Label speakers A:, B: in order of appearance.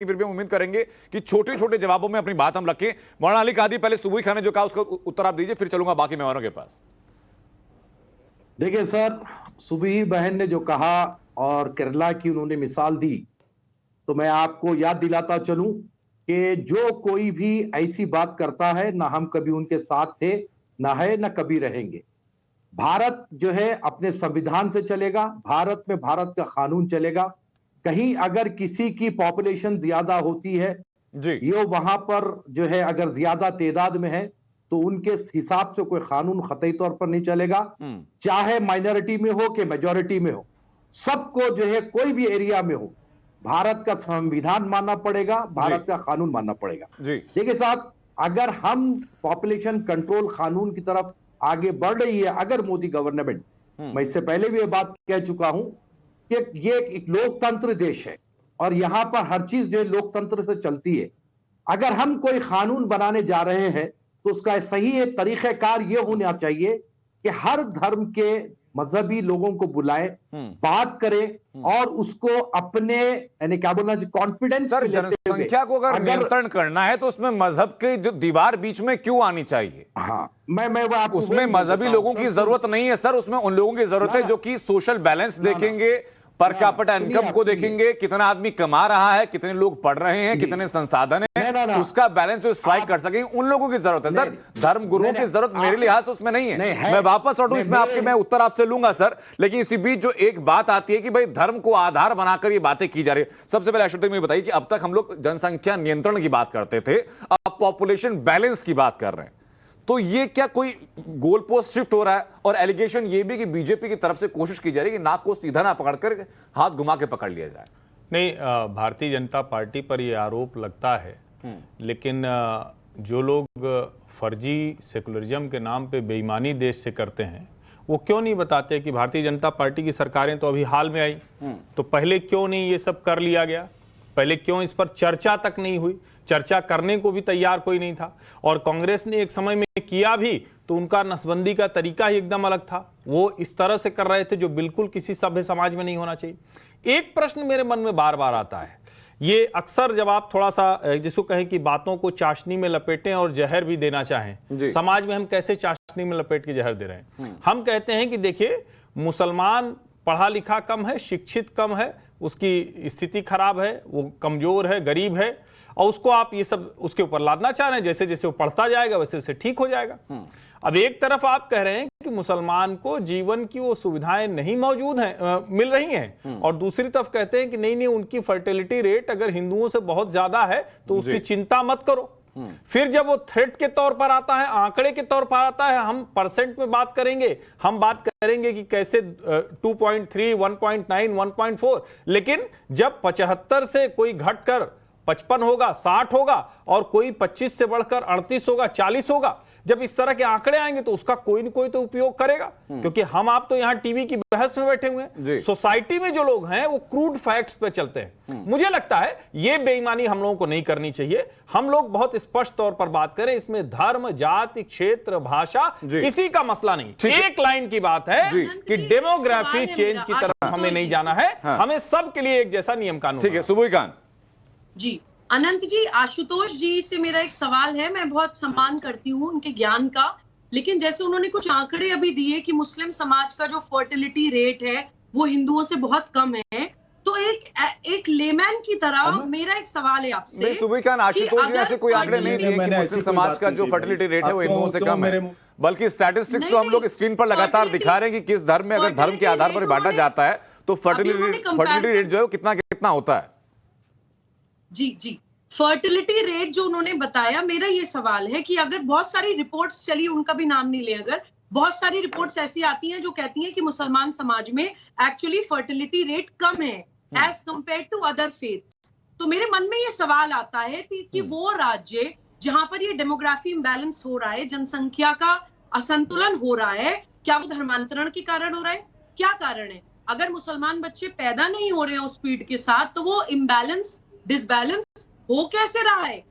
A: फिर भी हम उम्मीद करेंगे कि छोटे छोटे जवाबों में अपनी बात हम रखें। मौलाना अली कादी, पहले सुबुई खान ने जो कहा उसका उत्तर आप दीजिए, फिर चलूंगा बाकी मेहमानों के पास।
B: देखिए सर, सुबुई बहन ने जो कहा और केरला की उन्होंने मिसाल दी, तो मैं आपको याद दिलाता चलूं कि जो कोई भी ऐसी बात करता है, ना हम कभी उनके साथ थे, ना है, ना कभी रहेंगे। भारत जो है अपने संविधान से चलेगा, भारत में भारत का कानून चलेगा। कहीं अगर किसी की पॉपुलेशन ज्यादा होती है
A: जी,
B: ये वहां पर जो है अगर ज्यादा तादाद में है तो उनके हिसाब से कोई कानून कतई तौर पर नहीं चलेगा, चाहे माइनॉरिटी में हो कि मेजॉरिटी में हो। सबको जो है कोई भी एरिया में हो, भारत का संविधान मानना पड़ेगा, भारत का कानून मानना पड़ेगा। देखिए साहब, अगर हम पॉपुलेशन कंट्रोल कानून की तरफ आगे बढ़ रही है, अगर मोदी गवर्नमेंट, मैं इससे पहले भी ये बात कह चुका हूं कि ये एक लोकतंत्र देश है और यहां पर हर चीज जो है लोकतंत्र से चलती है। अगर हम कोई कानून बनाने जा रहे हैं तो उसका सही तरीक़ेकार ये होना चाहिए कि हर धर्म के मजहबी लोगों को बुलाए, बात करें और उसको अपने यानी क्या बोलना कॉन्फिडेंस।
A: सर, जनसंख्या को अगर नियंत्रण करना है तो उसमें मजहब की जो दीवार बीच में क्यों आनी चाहिए?
B: हाँ, मैं आपको
A: उसमें मजहबी लोगों की जरूरत नहीं है सर, उसमें उन लोगों की जरूरत है जो कि सोशल बैलेंस देखेंगे, पर कैपिटा इनकम को देखेंगे, कितना आदमी कमा रहा है, कितने लोग पढ़ रहे हैं, कितने संसाधन हैं, उसका बैलेंस जो स्ट्राइक कर सकें, उन लोगों की जरूरत है सर। धर्म गुरुओं की जरूरत मेरे लिहाज से उसमें नहीं है। मैं वापस लौटूं इसमें आपके, मैं उत्तर आपसे लूंगा सर, लेकिन इसी बीच जो एक बात आती है कि भाई धर्म को आधार बनाकर ये बातें की जा रही है। सबसे पहले अशोक मुझे बताइए कि अब तक हम लोग जनसंख्या नियंत्रण की बात करते थे, अब पॉपुलेशन बैलेंस की बात कर रहे हैं, तो ये क्या कोई गोल पोस्ट शिफ्ट हो रहा है? और एलिगेशन ये भी कि बीजेपी की तरफ से कोशिश की जा रही है कि नाक को सीधा ना पकड़कर हाथ घुमा के पकड़ लिया जाए।
C: नहीं, भारतीय जनता पार्टी पर यह आरोप लगता है, लेकिन जो लोग फर्जी सेकुलरिज्म के नाम पे बेईमानी देश से करते हैं वो क्यों नहीं बताते कि भारतीय जनता पार्टी की सरकारें तो अभी हाल में आई, तो पहले क्यों नहीं ये सब कर लिया गया? पहले क्यों इस पर चर्चा तक नहीं हुई? चर्चा करने को भी तैयार कोई नहीं था। और कांग्रेस ने एक समय में किया भी तो उनका नसबंदी का तरीका ही एकदम अलग था। वो इस तरह से कर रहे थे जो बिल्कुल किसी सभ्य समाज में नहीं होना चाहिए। एक प्रश्न मेरे मन में बार बार आता है, ये अक्सर जब आप थोड़ा सा जिसको कहें कि बातों को चाशनी में लपेटें और जहर भी देना चाहें, समाज में हम कैसे चाशनी में लपेट के जहर दे रहे हैं? हम कहते हैं कि देखिए, मुसलमान पढ़ा लिखा कम है, शिक्षित कम है, उसकी स्थिति खराब है, वो कमजोर है, गरीब है, और उसको आप ये सब उसके ऊपर लादना चाह रहे हैं। जैसे जैसे वो पढ़ता जाएगा वैसे वैसे ठीक हो जाएगा। अब एक तरफ आप कह रहे हैं कि मुसलमान को जीवन की वो सुविधाएं नहीं मौजूद हैं, मिल रही हैं, और दूसरी तरफ कहते हैं कि नहीं नहीं, उनकी फर्टिलिटी रेट अगर हिंदुओं से बहुत ज्यादा है तो उसकी चिंता मत करो। फिर जब वो थ्रेट के तौर पर आता है, आंकड़े के तौर पर आता है, हम परसेंट में बात करेंगे, हम बात करेंगे कि कैसे 2.3, 1.9, 1.4, लेकिन जब 75 से कोई घटकर 55 होगा, 60 होगा, और कोई 25 से बढ़कर 38 होगा, 40 होगा, जब इस तरह के आंकड़े आएंगे तो उसका कोई न कोई तो उपयोग करेगा। क्योंकि हम आप तो यहां टीवी की बहस में बैठे हुए हैं, सोसाइटी में जो लोग हैं वो क्रूड फैक्ट्स पे चलते हैं। मुझे लगता है ये बेईमानी हम लोगों को नहीं करनी चाहिए। हम लोग बहुत स्पष्ट तौर पर बात करें, इसमें धर्म, जाति, क्षेत्र, भाषा किसी का मसला नहीं। एक लाइन की बात है कि डेमोग्राफी चेंज की तरफ हमें नहीं जाना है, हमें सबके लिए एक जैसा नियम कानून।
A: ठीक है, सुबुई खान
D: जी। अनंत जी, आशुतोष जी से मेरा एक सवाल है। मैं बहुत सम्मान करती हूँ उनके ज्ञान का, लेकिन जैसे उन्होंने कुछ आंकड़े अभी दिए कि मुस्लिम समाज का जो फर्टिलिटी रेट है वो हिंदुओं से बहुत कम है, तो एक लेमैन की तरह मेरा एक सवाल है आपसे।
A: सुबुई खान, आशुतोष जी ऐसे कोई आंकड़े नहीं दिए कि मुस्लिम समाज का जो फर्टिलिटी रेट है वो हिंदुओं से कम है, बल्कि स्टैटिस्टिक्स तो हम लोग स्क्रीन पर लगातार दिखा रहे हैं कि किस धर्म में अगर धर्म के आधार पर बांटा जाता है तो फर्टिलिटी रेट जो है कितना कितना होता है।
D: जी, फर्टिलिटी रेट जो उन्होंने बताया, मेरा ये सवाल है कि अगर बहुत सारी रिपोर्ट्स, चलिए उनका भी नाम नहीं ले, अगर बहुत सारी रिपोर्ट्स ऐसी आती हैं जो कहती हैं कि मुसलमान समाज में एक्चुअली फर्टिलिटी रेट कम है as compare to other faiths, तो मेरे मन में ये सवाल आता है कि वो राज्य जहां पर ये डेमोग्राफी इम्बैलेंस हो रहा है, जनसंख्या का असंतुलन हो रहा है, क्या वो धर्मांतरण के कारण हो रहा है? क्या कारण है? अगर मुसलमान बच्चे पैदा नहीं हो रहे हैं उस स्पीड के साथ, तो वो इम्बैलेंस, डिसबैलेंस हो कैसे रहा है?